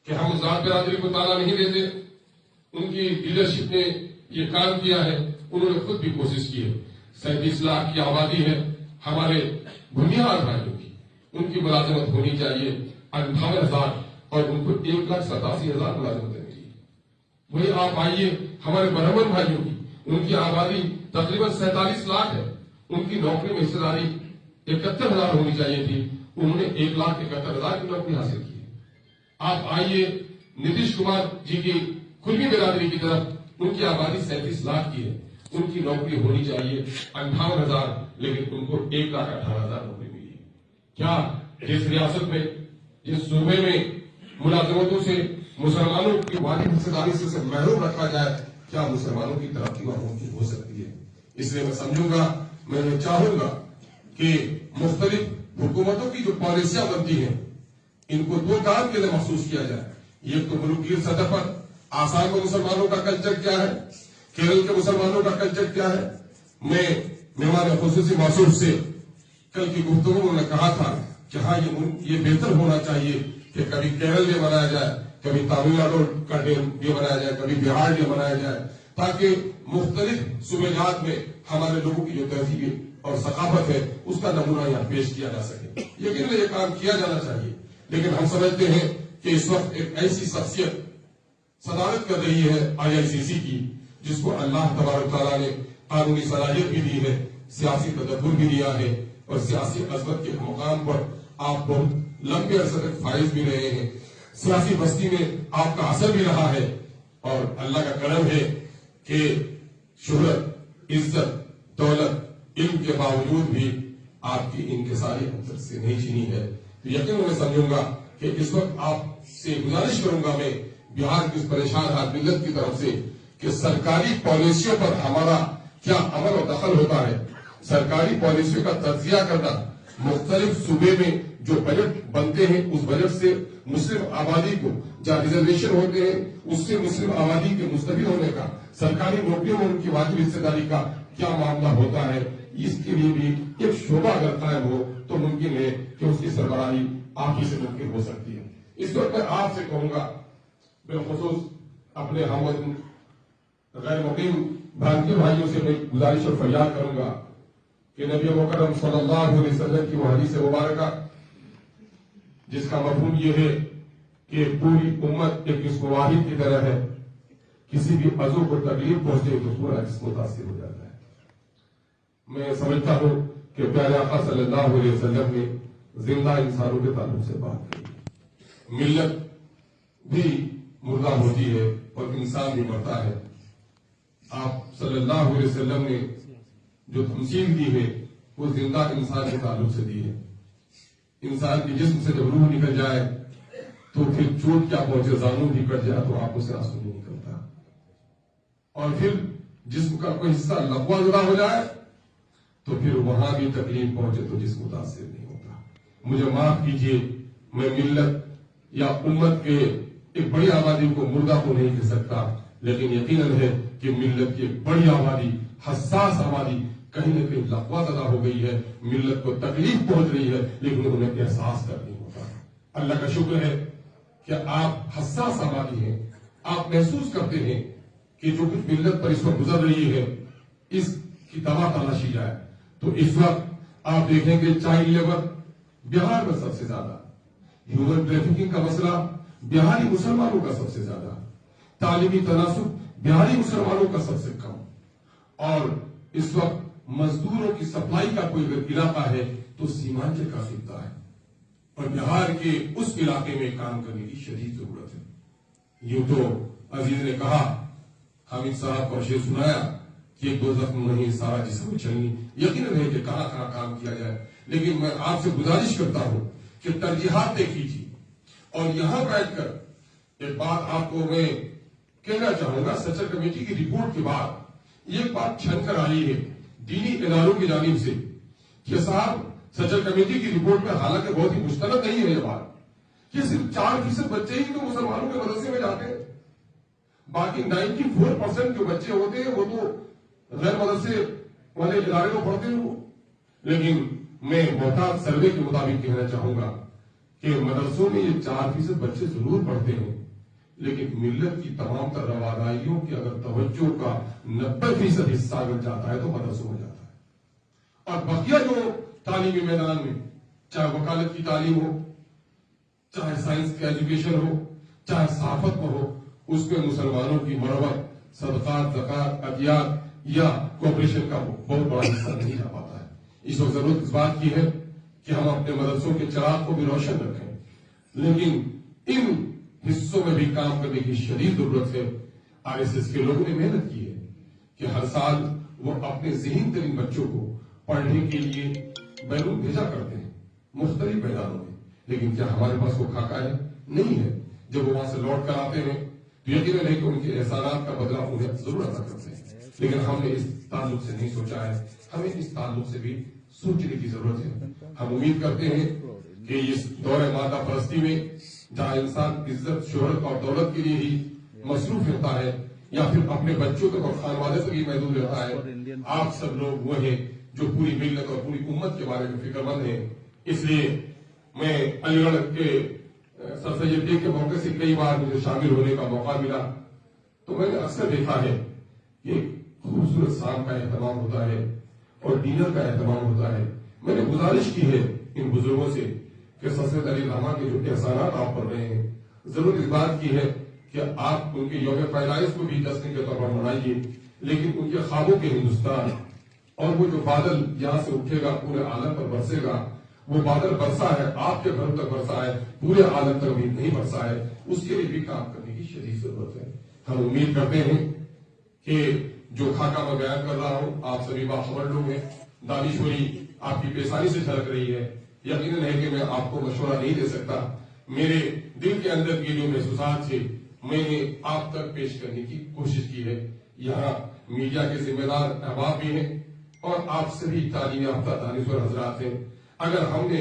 کہ ہم ذات برادری کو تالا نہیں دیتے. ان کی لیڈرشپ نے یہ کام کیا ہے. انہوں نے خود بھی کوشش کی ہے. 37 لاکھ کی آبادی ہے ہمارے بنیاد بھائیوں کی. ان کی ملازمت ہونی چاہیے 58,000 اور ان کو 1,87,000 ملازمتیں ملی. وہی آپ آئیے ہمارے برہمن بھائیوں کی، ان کی آبادی تقریباً 47 لاکھ ہے. ان کی نوکری میں حصہ داری 71,000 ہونی چاہیے تھی. انہوں نے 1,71,000 کی نوکری حاصل کی. آپ آئیے نتیش کمار جی کی کلوی برادری کی طرف، ان کی آبادی 37 لاکھ کی ہے. ان کی نوکری ہونی چاہیے 58,000 لیکن ان کو 1,18,000 نوکری ملی. کیا جس ریاست میں، جس صوبے میں ملازمتوں سے مسلمانوں کی واجب حصہ داری سے محروم رکھا جائے، کیا مسلمانوں کی ترقی وہاں ممکن ہو سکتی ہے؟ اس لیے میں سمجھوں گا، میں چاہوں گا کہ مختلف حکومتوں کی جو پالیسیاں بنتی ہیں ان کو 2 کام کے لیے مخصوص کیا جائے. ایک تو ملک کی سطح پر آسام میں مسلمانوں کا کلچر کیا ہے، کیرل کے مسلمانوں کا کلچر کیا ہے. میں مہمان خصوصی موصوف سے کل کی گفتگو میں کہا تھا کہ ہاں یہ بہتر ہونا چاہیے کہ کبھی کیرل ڈے منایا جائے، کبھی تامل ناڈو کا ڈے منایا جائے، کبھی بہار ڈے منایا جائے، تاکہ مختلف صوبے جات میں ہمارے لوگوں کی جو تہذیب اور ثقافت ہے اس کا نمونہ یہاں پیش کیا جا سکے. یقیناً یہ کام کیا جانا چاہیے. لیکن ہم سمجھتے ہیں کہ اس وقت ایک ایسی شخصیت صدارت کر رہی ہے IICC کی، جس کو اللہ تبارک تعالیٰ نے قانونی صلاحیت بھی دی ہے، سیاسی تدبر بھی دیا ہے، اور سیاسی عظمت کے مقام پر آپ بہت لمبے عرصے تک فائز بھی رہے ہیں. سیاسی بستی میں آپ کا اثر بھی رہا ہے، اور اللہ کا کرم ہے کہ شہرت، عزت، دولت، علم کے باوجود بھی آپ کی انکساری اندر سے نہیں چھینی ہے. تو یقیناً میں سمجھوں گا کہ اس وقت آپ سے گزارش کروں گا میں بہار کی اس پریشان حال ملت کی طرف سے کہ سرکاری پالیسیوں پر ہمارا کیا عمل و دخل ہوتا ہے. سرکاری پالیسیوں کا تجزیہ کرنا، مختلف صوبے میں جو بجٹ بنتے ہیں اس بجٹ سے مسلم آبادی کو جہاں ریزرویشن ہوتے ہیں اس سے مسلم آبادی کے مستفید ہونے کا، سرکاری نوکریوں میں ان کی واجب حصہ داری کا کیا معاملہ ہوتا ہے، اس کے لیے بھی ایک شعبہ اگر قائم ہو تو ممکن ہے کہ اس کی سربراہی آپ ہی سے ممکن ہو سکتی ہے. اس وقت میں آپ سے کہوں گا، بالخصوص اپنے ہم غیر مقیم بھارتی بھائیوں سے میں گزارش اور فریاد کروں گا کہ نبی مکرم صلی اللہ علیہ وسلم کی وہ حدیث مبارکہ جس کا مفہوم یہ ہے کہ پوری امت ایک جسم واحد کی طرح ہے، کسی بھی عضو کو تکلیف پہنچے تو پورا جسم متاثر ہو جاتا ہے. میں سمجھتا ہوں کہ پیارے آقا صلی اللہ علیہ وسلم نے زندہ انسانوں کے تعلق سے بات کی. ملت بھی مردہ ہوتی ہے اور انسان بھی مرتا ہے. آپ صلی اللہ علیہ وسلم نے جو تمثیل دی ہے وہ زندہ انسان کے تعلق سے دی ہے. انسان کے جسم سے جب روح نکل جائے تو پھر چوٹ کیا پہنچے، زانوں بھی کٹ جائے تو آنکھوں سے آنسو نہیں نکلتا، اور پھر جسم کا کوئی حصہ لقوہ زدہ ہو جائے تو پھر وہاں بھی تکلیف پہنچے تو جسم متاثر نہیں ہوتا. مجھے معاف کیجیے، میں ملت یا امت کے ایک بڑی آبادی کو مردہ تو نہیں کہہ سکتا، لیکن یقیناً ہے کہ ملت کی ایک بڑی آبادی، حساس آبادی کہیں نہ کہیں لقوہ زدہ ہو گئی ہے. ملت کو تکلیف پہنچ رہی ہے لیکن انہیں احساس کر نہیں ہوتا. اللہ کا شکر ہے کہ آپ حساس آبادی ہیں، آپ محسوس کرتے ہیں کہ جو کچھ ملت پر اس وقت گزر رہی ہے اس کی دوا تلاشی جائے. تو اس وقت آپ دیکھیں گے چائلڈ لیبر بہار میں سب سے زیادہ، ہیومن ٹریفکنگ کا مسئلہ بہاری مسلمانوں کا سب سے زیادہ، تعلیمی تناسب بہاری مسلمانوں کا سب سے کم، اور اس وقت مزدوروں کی سپلائی کا کوئی اگر علاقہ ہے تو سیمانچل کا خطہ ہے، اور بہار کے اس علاقے میں کام کرنے کی شدید ضرورت ہے. یوں تو عزیز نے کہا، حامد صاحب کو شعر سنایا کہ ایک دو زخم نہیں سارا جسم چلنی. یقیناً ہے کہ کہاں کہاں کام کیا جائے، لیکن میں آپ سے گزارش کرتا ہوں کہ ترجیحات طے کیجیے. اور یہاں بیٹھ کر ایک بات آپ کو میں کہنا چاہوں گا، سچر کمیٹی کی رپورٹ کے بعد یہ بات چھن کر آئی ہے دینی اداروں کی جانب سے کہ صاحب سچر کمیٹی کی رپورٹ میں حالانکہ بہت ہی مستند نہیں ہے یہ بات کہ صرف 4% بچے ہی تو مسلمانوں کے مدرسے میں جاتے ہیں، باقی 94% جو بچے ہوتے ہیں وہ تو غیر مدرسے والے ادارے کو پڑھتے ہیں. لیکن میں محتاط سروے کے مطابق کہنا چاہوں گا کہ مدرسوں میں یہ 4% بچے ضرور پڑھتے ہیں، لیکن ملت کی تمام تر رواداریوں کی اگر توجہ کا 90% حصہ اگر جاتا ہے تو مدرسوں میں جاتا ہے، اور بقیہ جو تعلیمی میدان میں، چاہے وکالت کی تعلیم ہو، چاہے سائنس کی ایجوکیشن ہو، چاہے صحافت میں ہو، اس میں مسلمانوں کی مروت، صدقات، زکات، عطیات یا کوپریشن کا بہت بڑا حصہ نہیں جا پاتا ہے۔ اس وقت ضرورت اس بات کی ہے کہ ہم اپنے مدرسوں کے چراغ کو بھی روشن رکھیں، لیکن ان حصوں میں بھی کام کرنے کی شدید ضرورت ہے۔ RSS کے لوگوں نے محنت کی ہے کہ ہر سال وہ اپنے ذہین ترین بچوں کو پڑھنے کے لیے بیرون بھیجا کرتے ہیں مختلف میدانوں میں، لیکن کیا ہمارے پاس وہ خاکہ ہے؟ نہیں ہے۔ جب وہ وہاں سے لوٹ کر آتے ہیں تو یقیناً ہے کہ ان کے احسانات کا بدلہ انہیں ضرور ادا کرتے ہیں، لیکن ہم نے اس تعلق سے نہیں سوچا ہے، ہمیں اس تعلق سے بھی سوچنے کی ضرورت ہے۔ ہم امید کرتے ہیں کہ اس دور مادہ پرستی میں جہاں انسان عزت، شہرت اور دولت کے لیے ہی مصروف رہتا ہے یا پھر اپنے بچوں تک اور خانوادے تک ہی محدود رہتا ہے، آپ سب لوگ وہ ہیں جو پوری ملت اور پوری امت کے بارے میں فکر مند ہیں۔ اس لیے میں علی گڑھ کے سر سید ڈے کے موقع سے کئی بار مجھے شامل ہونے کا موقع ملا تو میں نے اکثر دیکھا ہے کہ خوبصورت شام کا اہتمام ہوتا ہے اور ڈنر کا اہتمام ہوتا ہے۔ میں نے گزارش کی ہے ان بزرگوں سے کہ سر سید علی رحمٰ کے جو احسانات آپ پڑھ رہے ہیں، ضرور اس بات کی ہے کہ آپ ان کے یوم پیدائش کو بھی جشن کے طور پر منائیے، لیکن ان کے خوابوں کے ہندوستان اور وہ جو بادل یہاں سے اٹھے گا پورے عالم پر برسے گا، وہ بادل برسا ہے، آپ کے گھروں تک برسا ہے، پورے عالم تک بھی نہیں برسا ہے، اس کے لیے بھی کام کرنے کی شدید ضرورت ہے۔ ہم امید کرتے ہیں کہ جو خاکہ میں بیان کر رہا ہوں آپ سبھی باخبر لوگ ہیں، دانشوری آپ کی پیشانی سے جھلک رہی ہے۔ یقیناً ہے کہ میں آپ کو مشورہ نہیں دے سکتا، میرے دل کے اندر کی جو محسوسات تھے میں نے آپ تک پیش کرنے کی کوشش کی ہے۔ یہاں میڈیا کے ذمہ دار احباب بھی ہیں اور آپ سبھی تعلیم یافتہ دانشور حضرات ہیں۔ اگر ہم نے